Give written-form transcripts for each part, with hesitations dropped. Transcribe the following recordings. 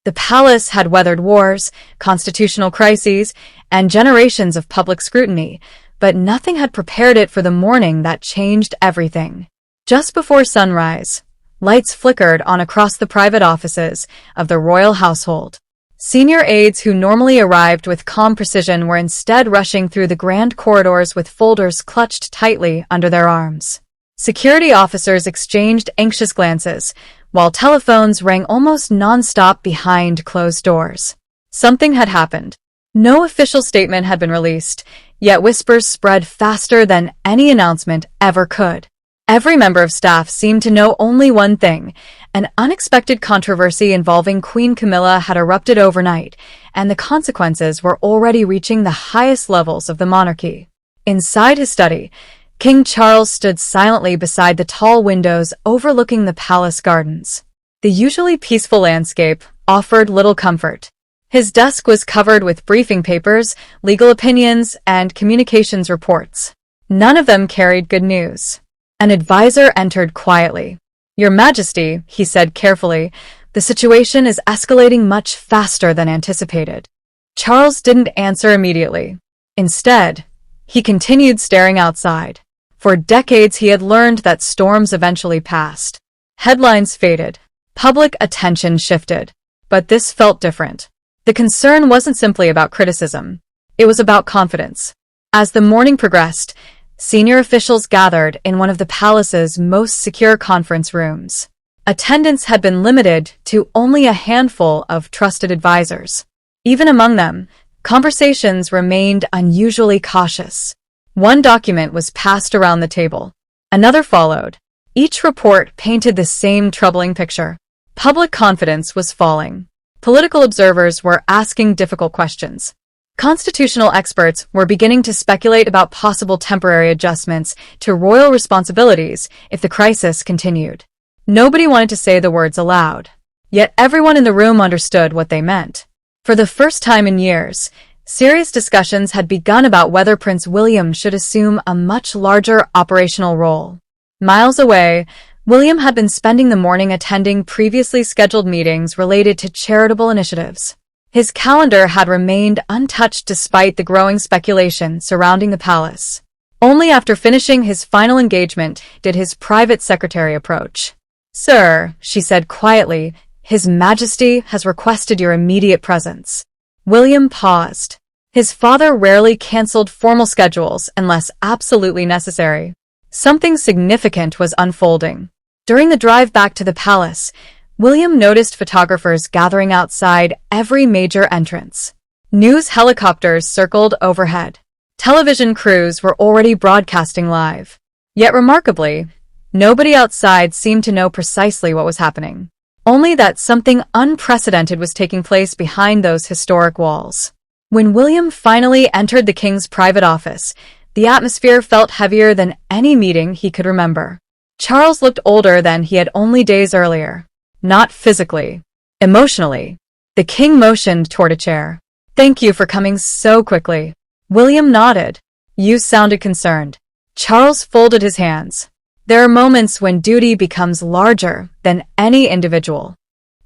The palace had weathered wars, constitutional crises, and generations of public scrutiny, but nothing had prepared it for the morning that changed everything. Just before sunrise, lights flickered on across the private offices of the royal household. Senior aides who normally arrived with calm precision were instead rushing through the grand corridors with folders clutched tightly under their arms. Security officers exchanged anxious glances, while telephones rang almost non-stop behind closed doors. Something had happened. No official statement had been released, yet whispers spread faster than any announcement ever could. Every member of staff seemed to know only one thing. An unexpected controversy involving Queen Camilla had erupted overnight, and the consequences were already reaching the highest levels of the monarchy. Inside his study, King Charles stood silently beside the tall windows overlooking the palace gardens. The usually peaceful landscape offered little comfort. His desk was covered with briefing papers, legal opinions, and communications reports. None of them carried good news. An advisor entered quietly. "Your Majesty," he said carefully, "the situation is escalating much faster than anticipated." Charles didn't answer immediately. Instead, he continued staring outside. For decades he had learned that storms eventually passed. Headlines faded. Public attention shifted. But this felt different. The concern wasn't simply about criticism. It was about confidence. As the morning progressed, senior officials gathered in one of the palace's most secure conference rooms. Attendance had been limited to only a handful of trusted advisors. Even among them, conversations remained unusually cautious. One document was passed around the table. Another followed. Each report painted the same troubling picture. Public confidence was falling. Political observers were asking difficult questions. Constitutional experts were beginning to speculate about possible temporary adjustments to royal responsibilities if the crisis continued. Nobody wanted to say the words aloud. Yet everyone in the room understood what they meant. For the first time in years, serious discussions had begun about whether Prince William should assume a much larger operational role. Miles away, William had been spending the morning attending previously scheduled meetings related to charitable initiatives. His calendar had remained untouched despite the growing speculation surrounding the palace. Only after finishing his final engagement did his private secretary approach. "Sir," she said quietly, "His Majesty has requested your immediate presence." William paused. His father rarely canceled formal schedules unless absolutely necessary. Something significant was unfolding. During the drive back to the palace, William noticed photographers gathering outside every major entrance. News helicopters circled overhead. Television crews were already broadcasting live. Yet remarkably, nobody outside seemed to know precisely what was happening. Only that something unprecedented was taking place behind those historic walls. When William finally entered the king's private office, the atmosphere felt heavier than any meeting he could remember. Charles looked older than he had only days earlier. Not physically. Emotionally. The king motioned toward a chair. "Thank you for coming so quickly." William nodded. "You sounded concerned." Charles folded his hands. "There are moments when duty becomes larger than any individual."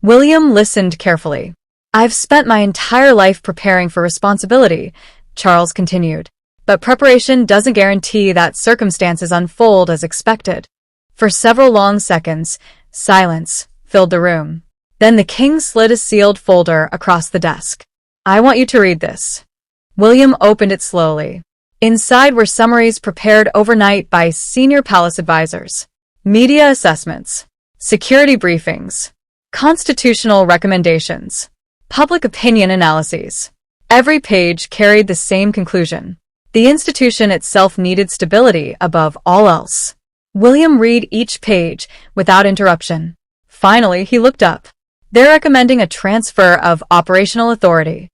William listened carefully. "I've spent my entire life preparing for responsibility," Charles continued. "But preparation doesn't guarantee that circumstances unfold as expected." For several long seconds, silence filled the room. Then the king slid a sealed folder across the desk. "I want you to read this." William opened it slowly. Inside were summaries prepared overnight by senior palace advisors, media assessments, security briefings, constitutional recommendations, public opinion analyses. Every page carried the same conclusion. The institution itself needed stability above all else. William read each page without interruption. Finally, he looked up. "They're recommending a transfer of operational authority."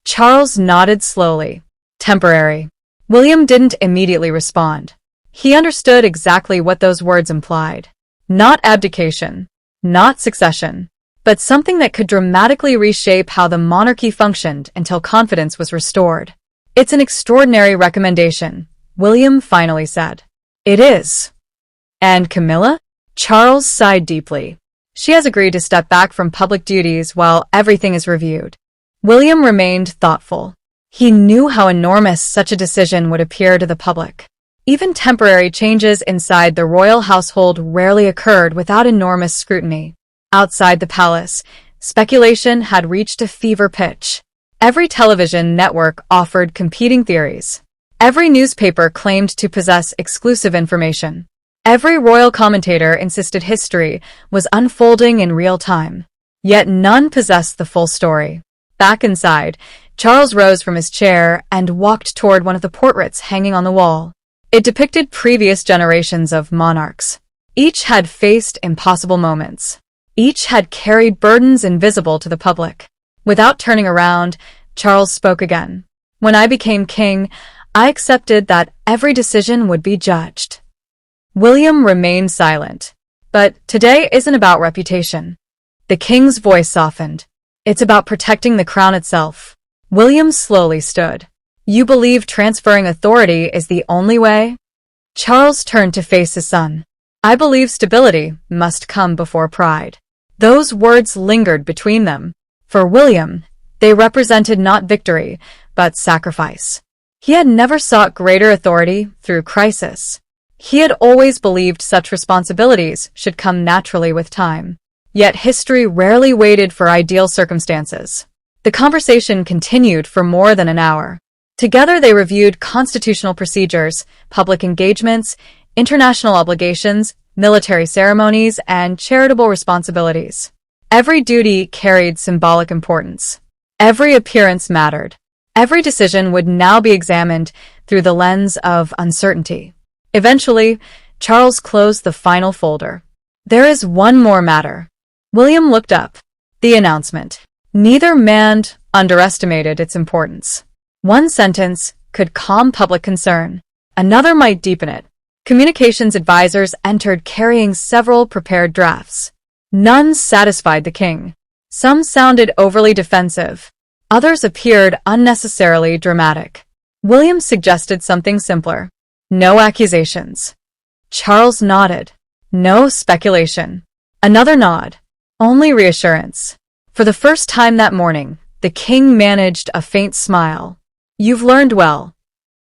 Charles nodded slowly. "Temporary." William didn't immediately respond. He understood exactly what those words implied. Not abdication, not succession, but something that could dramatically reshape how the monarchy functioned until confidence was restored. "It's an extraordinary recommendation," William finally said. "It is." "And Camilla?" Charles sighed deeply. She has agreed to step back from public duties while everything is reviewed. William remained thoughtful. He knew how enormous such a decision would appear to the public. Even temporary changes inside the royal household rarely occurred without enormous scrutiny. Outside the palace, speculation had reached a fever pitch. Every television network offered competing theories. Every newspaper claimed to possess exclusive information. Every royal commentator insisted history was unfolding in real time. Yet none possessed the full story. Back inside, Charles rose from his chair and walked toward one of the portraits hanging on the wall. It depicted previous generations of monarchs. Each had faced impossible moments. Each had carried burdens invisible to the public. Without turning around, Charles spoke again. When I became king, I accepted that every decision would be judged. William remained silent. But today isn't about reputation. The king's voice softened. It's about protecting the crown itself. William slowly stood. You believe transferring authority is the only way? Charles turned to face his son. I believe stability must come before pride. Those words lingered between them. For William, they represented not victory, but sacrifice. He had never sought greater authority through crisis. He had always believed such responsibilities should come naturally with time. Yet history rarely waited for ideal circumstances. The conversation continued for more than an hour. Together they reviewed constitutional procedures, public engagements, international obligations, military ceremonies, and charitable responsibilities. Every duty carried symbolic importance. Every appearance mattered. Every decision would now be examined through the lens of uncertainty. Eventually, Charles closed the final folder. There is one more matter. William looked up. The announcement. Neither man underestimated its importance. One sentence could calm public concern. Another might deepen it. Communications advisors entered carrying several prepared drafts. None satisfied the king. Some sounded overly defensive. Others appeared unnecessarily dramatic. William suggested something simpler. No accusations. Charles nodded. No speculation. Another nod. Only reassurance. For the first time that morning, the king managed a faint smile. You've learned well.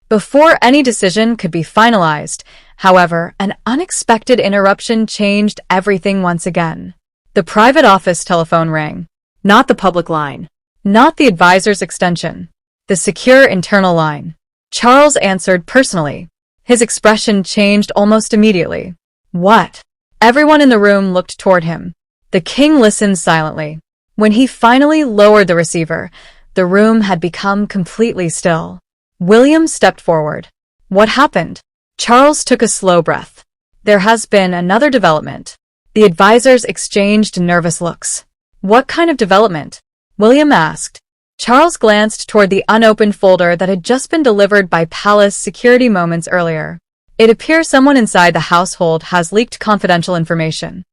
Before any decision could be finalized, however, an unexpected interruption changed everything once again. The private office telephone rang. Not the public line. Not the advisor's extension. The secure internal line. Charles answered personally. His expression changed almost immediately. What? Everyone in the room looked toward him. The king listened silently. When he finally lowered the receiver, the room had become completely still. William stepped forward. What happened? Charles took a slow breath. There has been another development. The advisors exchanged nervous looks. What kind of development? William asked. Charles glanced toward the unopened folder that had just been delivered by palace security moments earlier. It appears someone inside the household has leaked confidential information.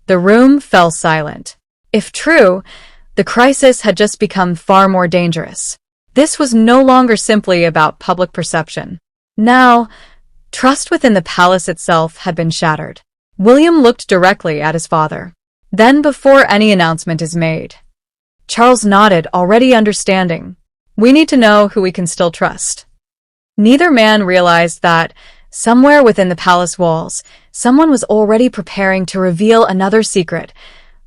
The room fell silent. If true, the crisis had just become far more dangerous. This was no longer simply about public perception. Now, trust within the palace itself had been shattered. William looked directly at his father. Then, before any announcement is made, Charles nodded, already understanding. We need to know who we can still trust. Neither man realized that, somewhere within the palace walls, someone was already preparing to reveal another secret,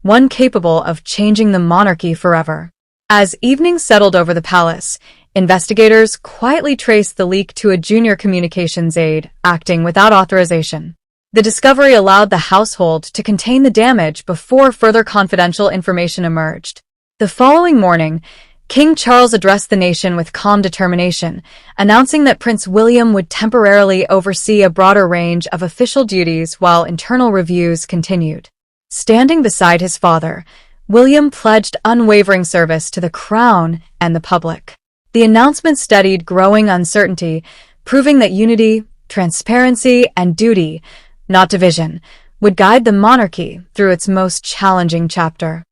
one capable of changing the monarchy forever. As evening settled over the palace, investigators quietly traced the leak to a junior communications aide acting without authorization. The discovery allowed the household to contain the damage before further confidential information emerged. The following morning, King Charles addressed the nation with calm determination, announcing that Prince William would temporarily oversee a broader range of official duties while internal reviews continued. Standing beside his father, William pledged unwavering service to the crown and the public. The announcement steadied growing uncertainty, proving that unity, transparency, and duty, not division, would guide the monarchy through its most challenging chapter.